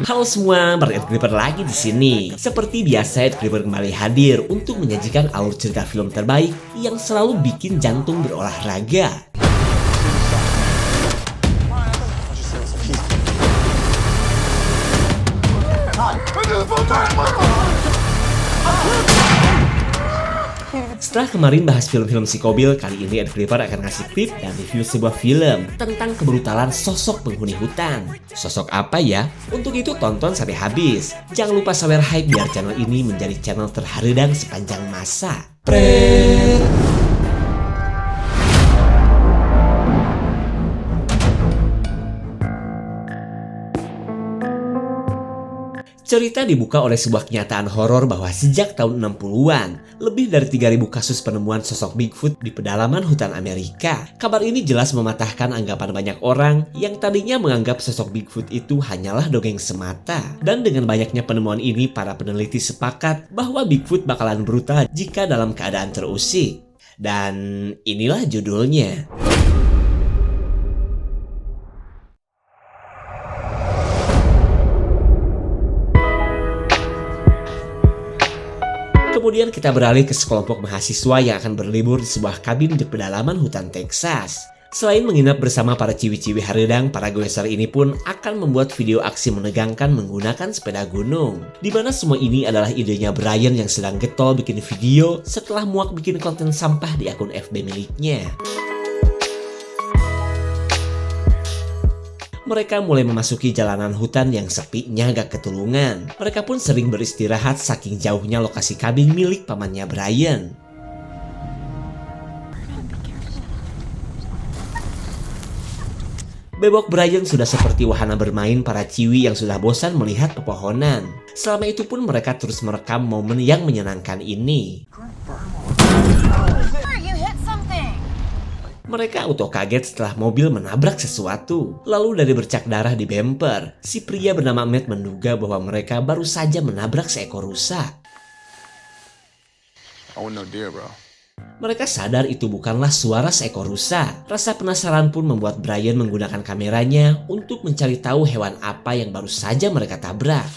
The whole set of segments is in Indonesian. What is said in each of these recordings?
Halo semua, Ed Clipper lagi di sini. Seperti biasa, Ed Clipper kembali hadir untuk menyajikan alur cerita film terbaik yang selalu bikin jantung berolahraga. Setelah kemarin bahas film-film psikobil, kali ini Ed Clipper akan ngasih tip dan review sebuah film tentang kebrutalan sosok penghuni hutan. Sosok apa ya? Untuk itu tonton sampai habis. Jangan lupa sawer hype biar channel ini menjadi channel terharidang sepanjang masa. Cerita dibuka oleh sebuah kenyataan horor bahwa sejak tahun 60-an, lebih dari 3.000 kasus penemuan sosok Bigfoot di pedalaman hutan Amerika. Kabar ini jelas mematahkan anggapan banyak orang yang tadinya menganggap sosok Bigfoot itu hanyalah dongeng semata. Dan dengan banyaknya penemuan ini, para peneliti sepakat bahwa Bigfoot bakalan brutal jika dalam keadaan terusik. Dan inilah judulnya. Kemudian kita beralih ke sekelompok mahasiswa yang akan berlibur di sebuah kabin di pedalaman hutan Texas. Selain menginap bersama para ciwi-ciwi haridang, para goeser ini pun akan membuat video aksi menegangkan menggunakan sepeda gunung. Dimana semua ini adalah idenya Brian yang sedang getol bikin video setelah muak bikin konten sampah di akun FB miliknya. Mereka mulai memasuki jalanan hutan yang sepinya gak ketulungan. Mereka pun sering beristirahat saking jauhnya lokasi kabin milik pamannya Brian. Bebok Brian sudah seperti wahana bermain para ciwi yang sudah bosan melihat pepohonan. Selama itu pun mereka terus merekam momen yang menyenangkan ini. Mereka auto kaget setelah mobil menabrak sesuatu. Lalu dari bercak darah di bumper, si pria bernama Matt menduga bahwa mereka baru saja menabrak seekor rusa. Mereka sadar itu bukanlah suara seekor rusa. Rasa penasaran pun membuat Brian menggunakan kameranya untuk mencari tahu hewan apa yang baru saja mereka tabrak.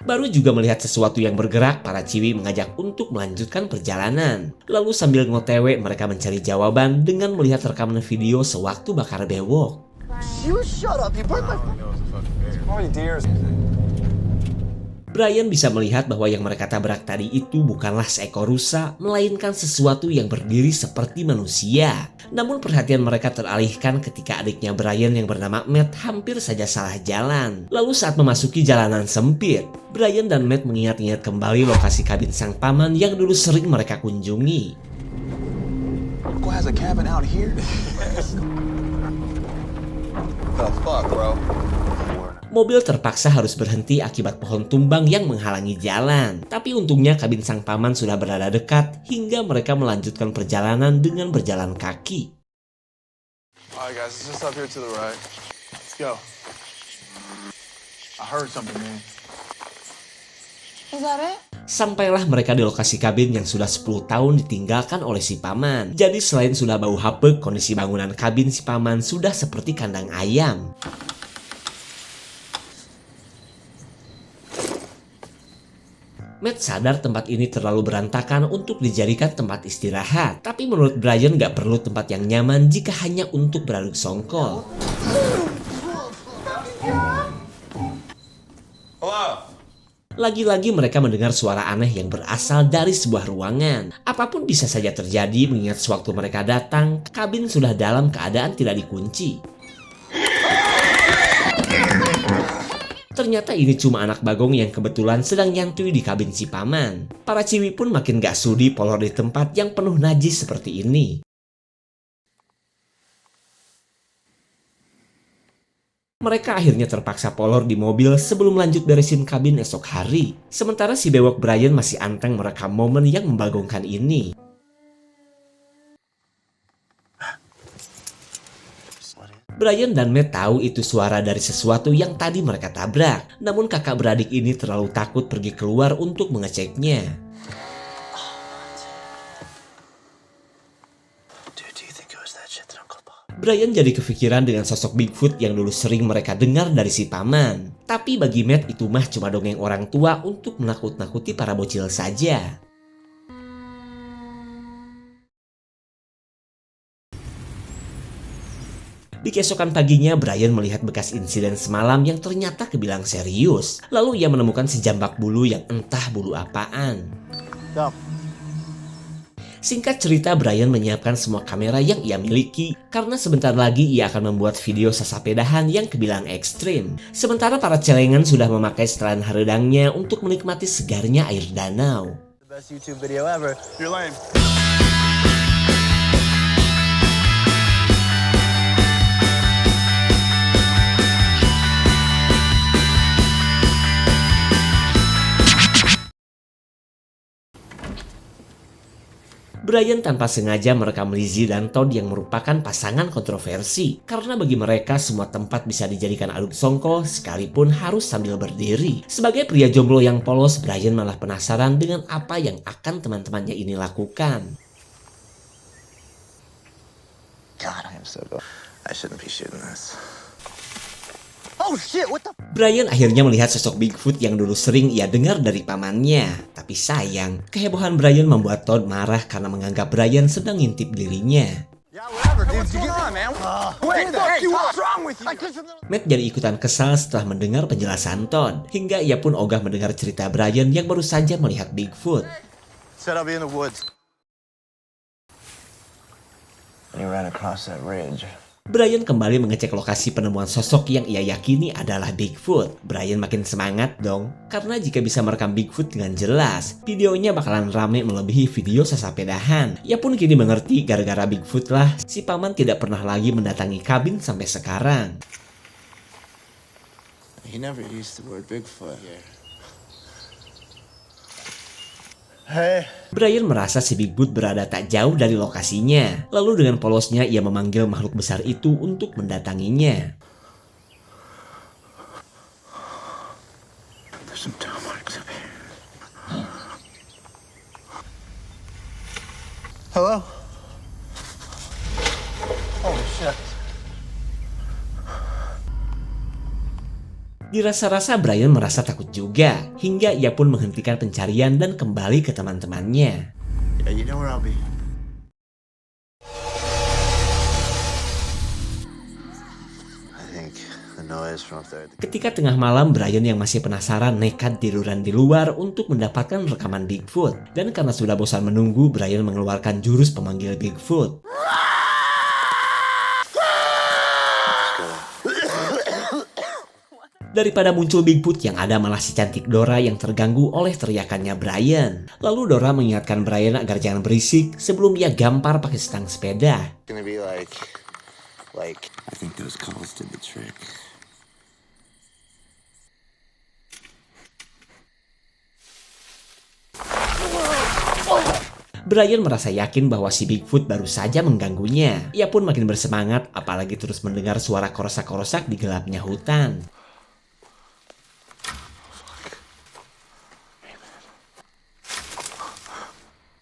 Baru juga melihat sesuatu yang bergerak, para ciwi mengajak untuk melanjutkan perjalanan. Lalu sambil ngotewe, mereka mencari jawaban dengan melihat rekaman video sewaktu bakar bewok. Brian bisa melihat bahwa yang mereka tabrak tadi itu bukanlah seekor rusa, melainkan sesuatu yang berdiri seperti manusia. Namun perhatian mereka teralihkan ketika adiknya Brian yang bernama Matt hampir saja salah jalan. Lalu saat memasuki jalanan sempit, Brian dan Matt mengingat-ingat kembali lokasi kabin sang paman yang dulu sering mereka kunjungi. Mobil terpaksa harus berhenti akibat pohon tumbang yang menghalangi jalan. Tapi untungnya kabin sang paman sudah berada dekat hingga mereka melanjutkan perjalanan dengan berjalan kaki. Sampailah mereka di lokasi kabin yang sudah 10 tahun ditinggalkan oleh si paman. Jadi selain sudah bau hapek, kondisi bangunan kabin si paman sudah seperti kandang ayam. Matt sadar tempat ini terlalu berantakan untuk dijadikan tempat istirahat. Tapi menurut Brian gak perlu tempat yang nyaman jika hanya untuk beraduk songkol. Lagi-lagi mereka mendengar suara aneh yang berasal dari sebuah ruangan. Apapun bisa saja terjadi mengingat sewaktu mereka datang, kabin sudah dalam keadaan tidak dikunci. Ternyata ini cuma anak bagong yang kebetulan sedang nyantui di kabin si paman. Para ciwi pun makin gak sudi polor di tempat yang penuh najis seperti ini. Mereka akhirnya terpaksa polor di mobil sebelum lanjut beresin kabin esok hari. Sementara si bewok Brian masih anteng merekam momen yang membagongkan ini. Brian dan Matt tahu itu suara dari sesuatu yang tadi mereka tabrak. Namun kakak beradik ini terlalu takut pergi keluar untuk mengeceknya. Brian jadi kepikiran dengan sosok Bigfoot yang dulu sering mereka dengar dari si paman. Tapi bagi Matt itu mah cuma dongeng orang tua untuk menakut-nakuti para bocil saja. Di keesokan paginya, Brian melihat bekas insiden semalam yang ternyata kebilang serius. Lalu ia menemukan sejambak bulu yang entah bulu apaan. Singkat cerita, Brian menyiapkan semua kamera yang ia miliki karena sebentar lagi ia akan membuat video sesapedahan yang kebilang ekstrim. Sementara para celengan sudah memakai setelan haredangnya untuk menikmati segarnya air danau. Brian tanpa sengaja merekam Lizzie dan Todd yang merupakan pasangan kontroversi. Karena bagi mereka semua tempat bisa dijadikan aduk songkol sekalipun harus sambil berdiri. Sebagai pria jomblo yang polos, Brian malah penasaran dengan apa yang akan teman-temannya ini lakukan. God, I am so good. I shouldn't be shooting this. Oh shit, what the? Brian akhirnya melihat sosok Bigfoot yang dulu sering ia dengar dari pamannya. Tapi sayang, kehebohan Brian membuat Todd marah karena menganggap Brian sedang ngintip dirinya. Yeah, whatever, dude. You get on, man. Wait, fuck you. What's wrong with you? Matt jadi ikutan kesal setelah mendengar penjelasan Todd. Hingga ia pun ogah mendengar cerita Brian yang baru saja melihat Bigfoot. Said I'll be in the woods. And you ran across that ridge. Brian kembali mengecek lokasi penemuan sosok yang ia yakini adalah Bigfoot. Brian makin semangat dong, karena jika bisa merekam Bigfoot dengan jelas, videonya bakalan rame melebihi video sesapedahan. Ia pun kini mengerti gara-gara Bigfoot lah, si paman tidak pernah lagi mendatangi kabin sampai sekarang. He never used the word Bigfoot here. Hey. Brian merasa si Bigfoot berada tak jauh dari lokasinya. Lalu dengan polosnya ia memanggil makhluk besar itu untuk mendatanginya. There's some toe marks up here. Hello? Holy shit. Dirasa-rasa Brian merasa takut juga, hingga ia pun menghentikan pencarian dan kembali ke teman-temannya. Yeah, you know where I'll be. I think the noise from up there. Ketika tengah malam, Brian yang masih penasaran nekat tiduran di luar untuk mendapatkan rekaman Bigfoot. Dan karena sudah bosan menunggu, Brian mengeluarkan jurus pemanggil Bigfoot. Daripada muncul Bigfoot yang ada malah si cantik Dora yang terganggu oleh teriakannya Brian. Lalu Dora mengingatkan Brian agar jangan berisik sebelum ia gampar pakai stang sepeda. Gonna be like I think those calls did the trick. Brian merasa yakin bahwa si Bigfoot baru saja mengganggunya. Ia pun makin bersemangat apalagi terus mendengar suara korosak-korosak di gelapnya hutan.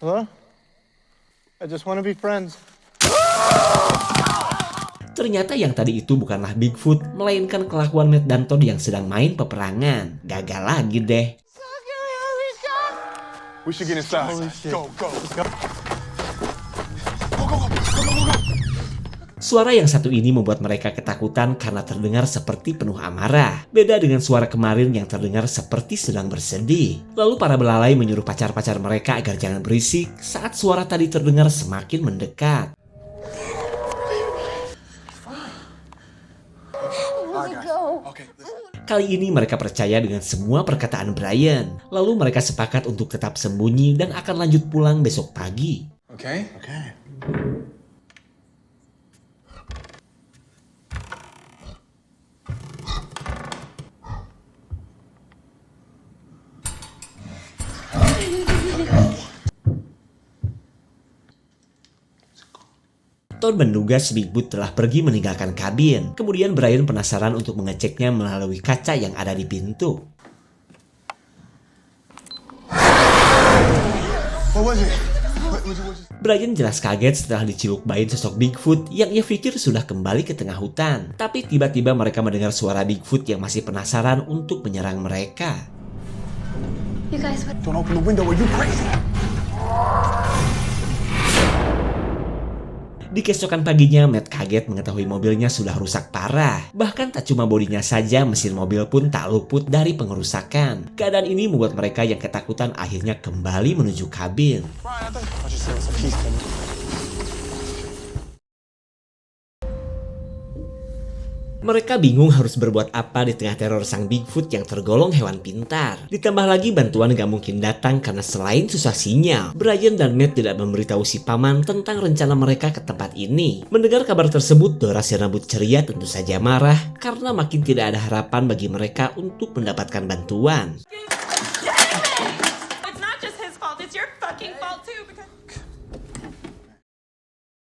Hello? I just want to be friends. Ternyata yang tadi itu bukanlah Bigfoot, melainkan kelakuan Matt dan Todd yang sedang main peperangan. Gagal lagi deh. We should get inside. Holy shit. Go, go, let's go. Suara yang satu ini membuat mereka ketakutan karena terdengar seperti penuh amarah. Beda dengan suara kemarin yang terdengar seperti sedang bersedih. Lalu para belalai menyuruh pacar-pacar mereka agar jangan berisik saat suara tadi terdengar semakin mendekat. Kali ini mereka percaya dengan semua perkataan Brian. Lalu mereka sepakat untuk tetap sembunyi dan akan lanjut pulang besok pagi. Okay. Todd menduga si Bigfoot telah pergi meninggalkan kabin. Kemudian Brian penasaran untuk mengeceknya melalui kaca yang ada di pintu. What was it? Brian jelas kaget setelah diciluk-bain sosok Bigfoot yang ia pikir sudah kembali ke tengah hutan. Tapi tiba-tiba mereka mendengar suara Bigfoot yang masih penasaran untuk menyerang mereka. You guys, what? Don't open the window, are you crazy? Di keesokan paginya, Matt kaget mengetahui mobilnya sudah rusak parah. Bahkan tak cuma bodinya saja, mesin mobil pun tak luput dari pengerusakan. Keadaan ini membuat mereka yang ketakutan akhirnya kembali menuju kabin. Brian, I just said some peace, man. Mereka bingung harus berbuat apa di tengah teror sang Bigfoot yang tergolong hewan pintar. Ditambah lagi bantuan gak mungkin datang karena selain susah sinyal, Brian dan Matt tidak memberitahu si paman tentang rencana mereka ke tempat ini. Mendengar kabar tersebut, Dora si rambut ceria tentu saja marah karena makin tidak ada harapan bagi mereka untuk mendapatkan bantuan. It's not just his fault, it's your fucking fault too. Because...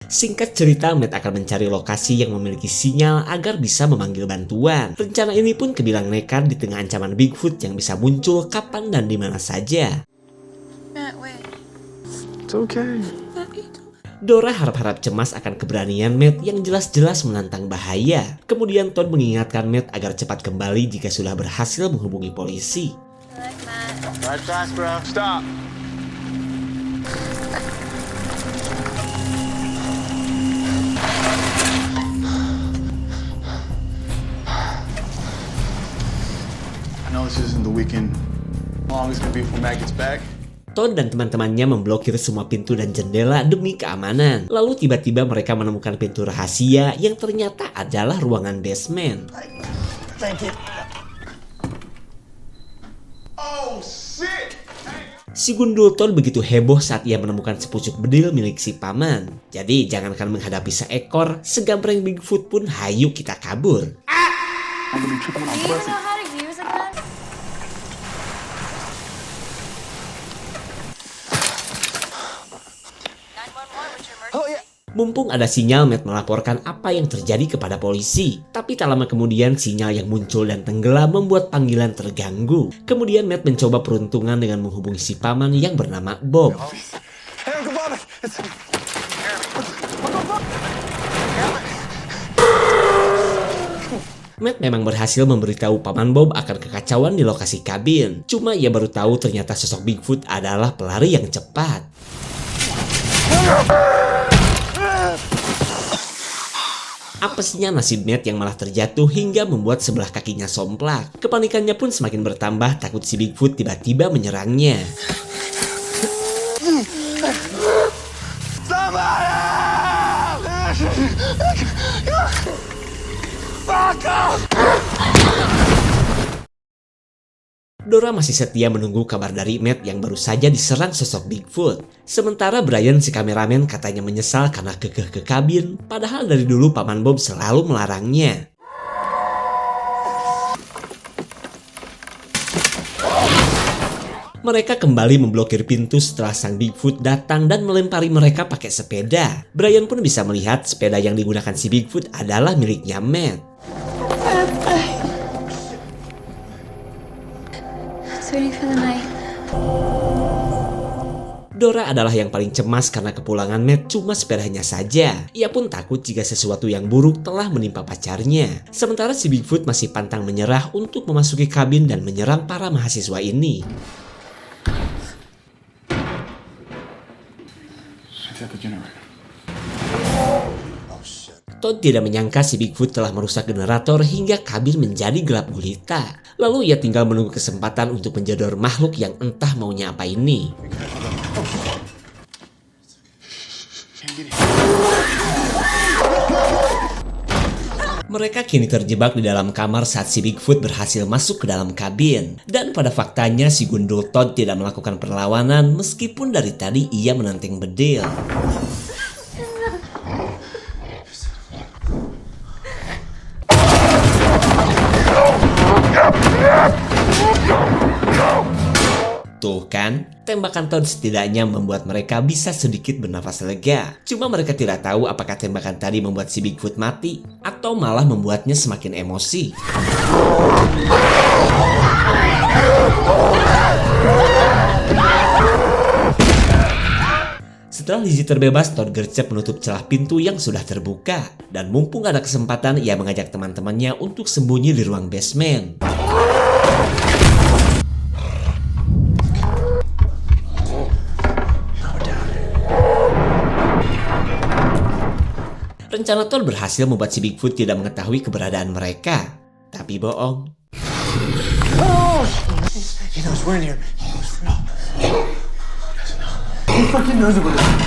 Singkat cerita, Matt akan mencari lokasi yang memiliki sinyal agar bisa memanggil bantuan. Rencana ini pun kebilang nekat di tengah ancaman Bigfoot yang bisa muncul kapan dan di mana saja. Matt, wait. It's okay. Dora harap-harap cemas akan keberanian Matt yang jelas-jelas menantang bahaya. Kemudian Todd mengingatkan Matt agar cepat kembali jika sudah berhasil menghubungi polisi. Like Matt. Ride fast, bro. Stop. I know this isn't the weekend. How long it's gonna be before Matt gets back? Todd dan teman-temannya memblokir semua pintu dan jendela demi keamanan. Lalu tiba-tiba mereka menemukan pintu rahasia yang ternyata adalah ruangan basement. Thank you. Oh, shit! Si gundul Todd begitu heboh saat ia menemukan sepucuk bedil milik si paman. Jadi jangankan menghadapi seekor, segambreng Bigfoot pun hayu kita kabur. I'm gonna be tripping on Do you pussy. know how to use a gun? Oh, yeah. Mumpung ada sinyal, Matt melaporkan apa yang terjadi kepada polisi. Tapi tak lama kemudian sinyal yang muncul dan tenggelam membuat panggilan terganggu. Kemudian Matt mencoba peruntungan dengan menghubungi si paman yang bernama Bob. Hey, Uncle Bobby. Matt memang berhasil memberitahu paman Bob akan kekacauan di lokasi kabin. Cuma ia baru tahu ternyata sosok Bigfoot adalah pelari yang cepat. Apesnya nasib Matt yang malah terjatuh hingga membuat sebelah kakinya somplak. Kepanikannya pun semakin bertambah takut si Bigfoot tiba-tiba menyerangnya. Dora masih setia menunggu kabar dari Matt yang baru saja diserang sosok Bigfoot. Sementara Brian si kameramen katanya menyesal karena kekeh ke kabin, padahal dari dulu paman Bob selalu melarangnya. Mereka kembali memblokir pintu setelah sang Bigfoot datang dan melempari mereka pakai sepeda. Brian pun bisa melihat sepeda yang digunakan si Bigfoot adalah miliknya Matt. It's waiting for the night. Dora adalah yang paling cemas karena kepulangan Matt cuma sepedanya saja. Ia pun takut jika sesuatu yang buruk telah menimpa pacarnya. Sementara si Bigfoot masih pantang menyerah untuk memasuki kabin dan menyerang para mahasiswa ini. Todd tidak menyangka si Bigfoot telah merusak generator hingga kabin menjadi gelap gulita. Lalu ia tinggal menunggu kesempatan untuk menjodor makhluk yang entah maunya apa ini. Mereka kini terjebak di dalam kamar saat si Bigfoot berhasil masuk ke dalam kabin. Dan pada faktanya si gundul Todd tidak melakukan perlawanan meskipun dari tadi ia menenteng bedil. Tuh kan, tembakan Todd setidaknya membuat mereka bisa sedikit bernafas lega. Cuma mereka tidak tahu apakah tembakan tadi membuat si Bigfoot mati atau malah membuatnya semakin emosi. Setelah Lizzie terbebas, Todd gercep menutup celah pintu yang sudah terbuka. Dan mumpung ada kesempatan, ia mengajak teman-temannya untuk sembunyi di ruang basement. Rencana Todd berhasil membuat si Bigfoot tidak mengetahui keberadaan mereka. Tapi bohong. He knows we're in here. He knows we're not. He fucking knows we're not.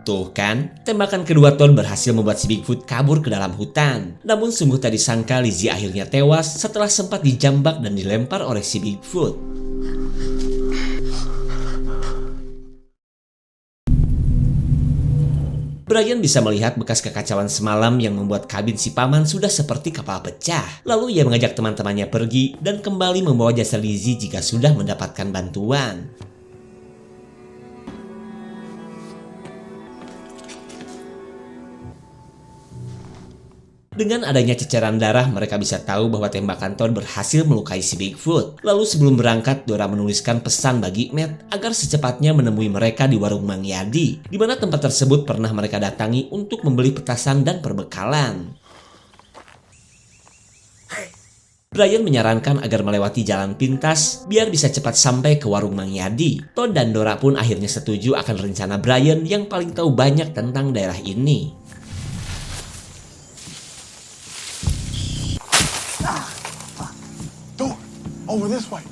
Tuh kan, tembakan kedua Todd berhasil membuat si Bigfoot kabur ke dalam hutan. Namun sungguh tak disangka Lizzie akhirnya tewas setelah sempat dijambak dan dilempar oleh si Bigfoot. Brian bisa melihat bekas kekacauan semalam yang membuat kabin si paman sudah seperti kapal pecah. Lalu ia mengajak teman-temannya pergi dan kembali membawa jasad Lizzie jika sudah mendapatkan bantuan. Dengan adanya ceceran darah, mereka bisa tahu bahwa tembakan Todd berhasil melukai si Bigfoot. Lalu sebelum berangkat, Dora menuliskan pesan bagi Matt agar secepatnya menemui mereka di warung Mang Yadi, di mana tempat tersebut pernah mereka datangi untuk membeli petasan dan perbekalan. Brian menyarankan agar melewati jalan pintas biar bisa cepat sampai ke warung Mang Yadi. Todd dan Dora pun akhirnya setuju akan rencana Brian yang paling tahu banyak tentang daerah ini. Over this way.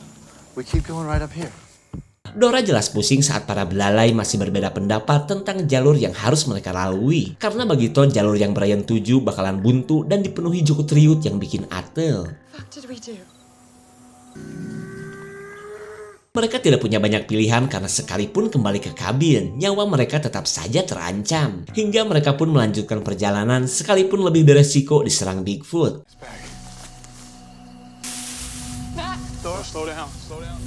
We keep going right up here. Dora jelas pusing saat para belalai masih berbeda pendapat tentang jalur yang harus mereka lalui. Karena bagi Todd, jalur yang Brian tuju bakalan buntu dan dipenuhi jukut riut yang bikin atel. What did we do? Mereka tidak punya banyak pilihan karena sekalipun kembali ke kabin, nyawa mereka tetap saja terancam. Hingga mereka pun melanjutkan perjalanan sekalipun lebih beresiko diserang Bigfoot. Dora, slow down. Slow down.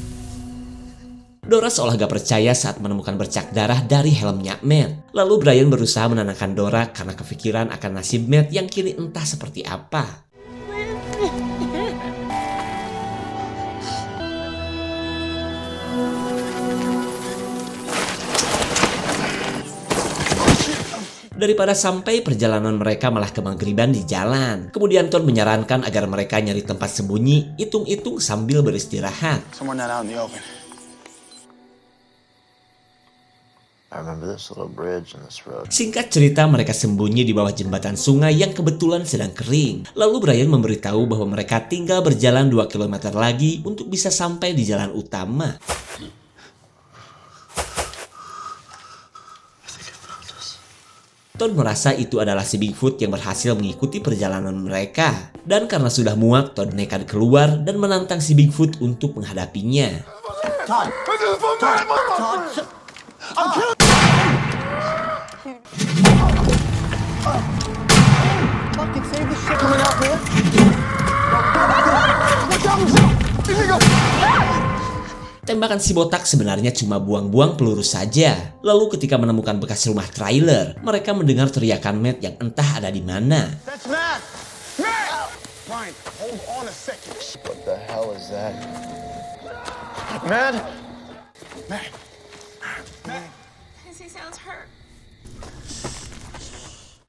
Dora seolah gak percaya saat menemukan bercak darah dari helmnya Matt. Lalu Brian berusaha menenangkan Dora karena kepikiran akan nasib Matt yang kini entah seperti apa. Daripada sampai perjalanan mereka malah kemagriban di jalan. Kemudian Todd menyarankan agar mereka nyari tempat sembunyi, hitung-hitung sambil beristirahat. Somewhere not out in the open. I remember this little bridge in this road. Singkat cerita, mereka sembunyi di bawah jembatan sungai yang kebetulan sedang kering. Lalu Brian memberitahu bahwa mereka tinggal berjalan 2 km lagi untuk bisa sampai di jalan utama. Todd merasa itu adalah si Bigfoot yang berhasil mengikuti perjalanan mereka. Dan karena sudah muak, Todd nekat keluar dan menantang si Bigfoot untuk menghadapinya. Todd! Todd! I'm killing fucking save this shit coming out here. Watch out, Michelle! Tembakan si botak sebenarnya cuma buang-buang peluru saja. Lalu ketika menemukan bekas rumah trailer, mereka mendengar teriakan Matt yang entah ada di mana. That's Matt! Matt! Brian, hold on a second. What the hell is that? Matt? Matt? Matt? He sounds hurt.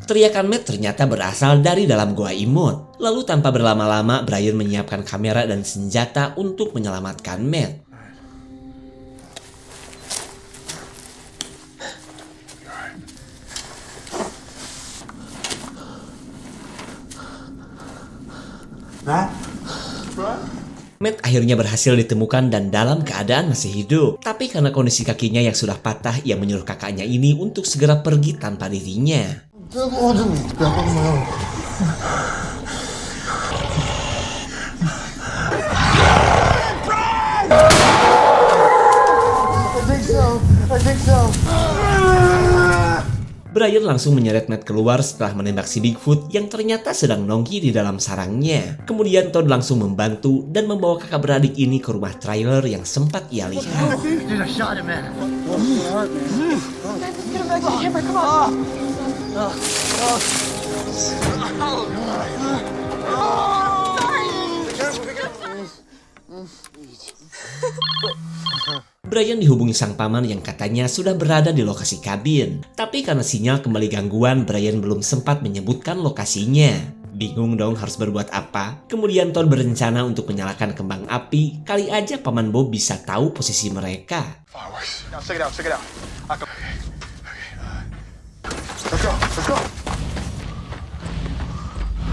Teriakan Matt ternyata berasal dari dalam gua imut. Lalu tanpa berlama-lama, Brian menyiapkan kamera dan senjata untuk menyelamatkan Matt. Matt akhirnya berhasil ditemukan dan dalam keadaan masih hidup. Tapi karena kondisi kakinya yang sudah patah, ia menyuruh kakaknya ini untuk segera pergi tanpa dirinya. I think so. Brian langsung menyeret Matt keluar setelah menembak si Bigfoot yang ternyata sedang nongki di dalam sarangnya. Kemudian Todd langsung membantu dan membawa kakak beradik ini ke rumah trailer yang sempat ia lihat. Dude, I shot him, man. Let's get him back to the camper. Come on. Sorry. Brian dihubungi sang paman yang katanya sudah berada di lokasi kabin. Tapi karena sinyal kembali gangguan, Brian belum sempat menyebutkan lokasinya. Bingung dong harus berbuat apa. Kemudian Todd berencana untuk menyalakan kembang api. Kali aja paman Bob bisa tahu posisi mereka. Fireworks. Now check it out. Check it out. Let's go. Let's go.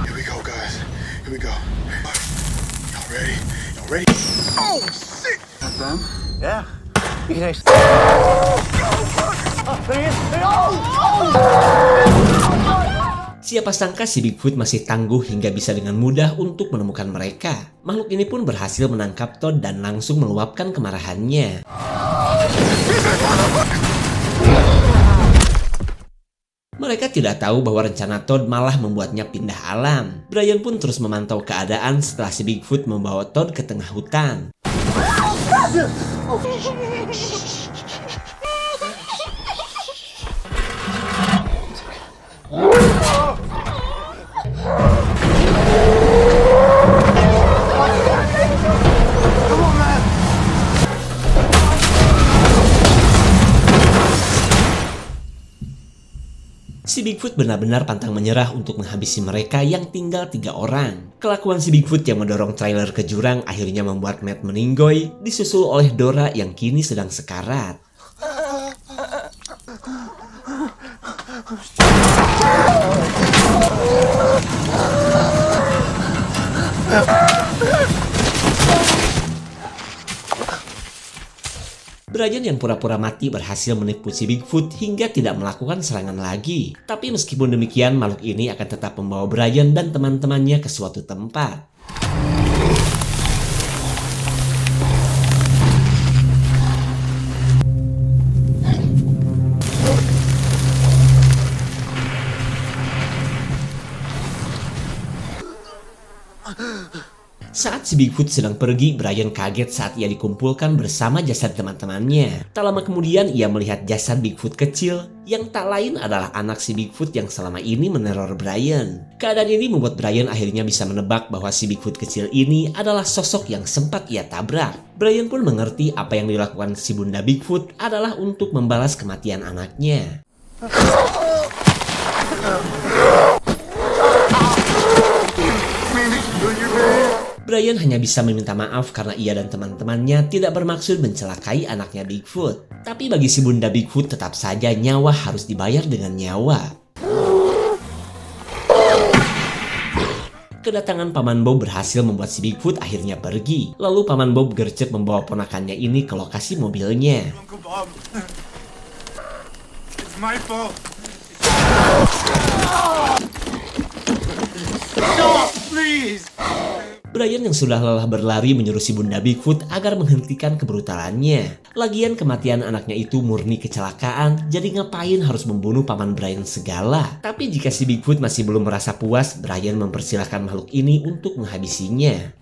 Here we go, guys. Here we go. Y'all ready? Y'all ready? Oh shit! That's them? Yeah. You can actually. There he is. Siapa sangka si Bigfoot masih tangguh hingga bisa dengan mudah untuk menemukan mereka. Makhluk ini pun berhasil menangkap Todd dan langsung meluapkan kemarahannya. Mereka tidak tahu bahwa rencana Todd malah membuatnya pindah alam. Brian pun terus memantau keadaan setelah si Bigfoot membawa Todd ke tengah hutan. Si Bigfoot benar-benar pantang menyerah untuk menghabisi mereka yang tinggal 3 orang. Kelakuan si Bigfoot yang mendorong trailer ke jurang akhirnya membuat Matt meninggoy, disusul oleh Dora yang kini sedang sekarat. Brian yang pura-pura mati berhasil menipu si Bigfoot hingga tidak melakukan serangan lagi. Tapi meskipun demikian, makhluk ini akan tetap membawa Brian dan teman-temannya ke suatu tempat. Saat si Bigfoot sedang pergi, Brian kaget saat ia dikumpulkan bersama jasad teman-temannya. Tak lama kemudian ia melihat jasad Bigfoot kecil yang tak lain adalah anak si Bigfoot yang selama ini meneror Brian. Keadaan ini membuat Brian akhirnya bisa menebak bahwa si Bigfoot kecil ini adalah sosok yang sempat ia tabrak. Brian pun mengerti apa yang dilakukan si Bunda Bigfoot adalah untuk membalas kematian anaknya. Brian hanya bisa meminta maaf karena ia dan teman-temannya tidak bermaksud mencelakai anaknya Bigfoot. Tapi bagi si Bunda Bigfoot tetap saja nyawa harus dibayar dengan nyawa. Kedatangan Paman Bob berhasil membuat si Bigfoot akhirnya pergi. Lalu Paman Bob gercep membawa ponakannya ini ke lokasi mobilnya. Uncle Bob. It's my fault. Stop, please. Brian yang sudah lelah berlari menyuruh si Bunda Bigfoot agar menghentikan kebrutalannya. Lagian kematian anaknya itu murni kecelakaan, jadi ngapain harus membunuh paman Brian segala? Tapi jika si Bigfoot masih belum merasa puas, Brian mempersilahkan makhluk ini untuk menghabisinya.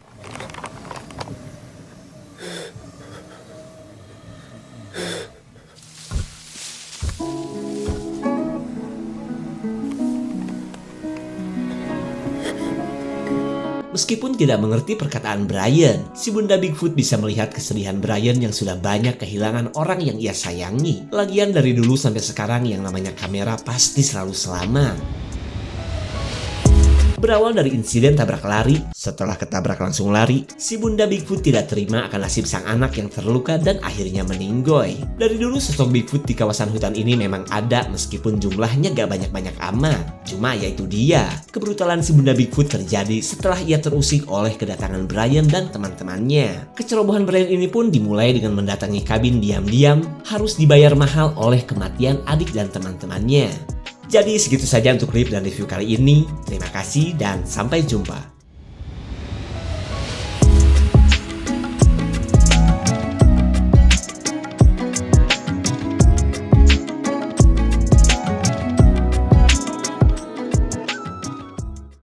Meskipun tidak mengerti perkataan Brian, si Bunda Bigfoot bisa melihat kesedihan Brian yang sudah banyak kehilangan orang yang ia sayangi. Lagian dari dulu sampai sekarang yang namanya kamera pasti selalu selamat. Berawal dari insiden tabrak lari, setelah ketabrak langsung lari, si Bunda Bigfoot tidak terima akan nasib sang anak yang terluka dan akhirnya meninggoy. Dari dulu sosok Bigfoot di kawasan hutan ini memang ada meskipun jumlahnya gak banyak-banyak amat. Cuma yaitu dia, kebrutalan si Bunda Bigfoot terjadi setelah ia terusik oleh kedatangan Brian dan teman-temannya. Kecerobohan Brian ini pun dimulai dengan mendatangi kabin diam-diam, harus dibayar mahal oleh kematian adik dan teman-temannya. Jadi segitu saja untuk klip dan review kali ini. Terima kasih dan sampai jumpa.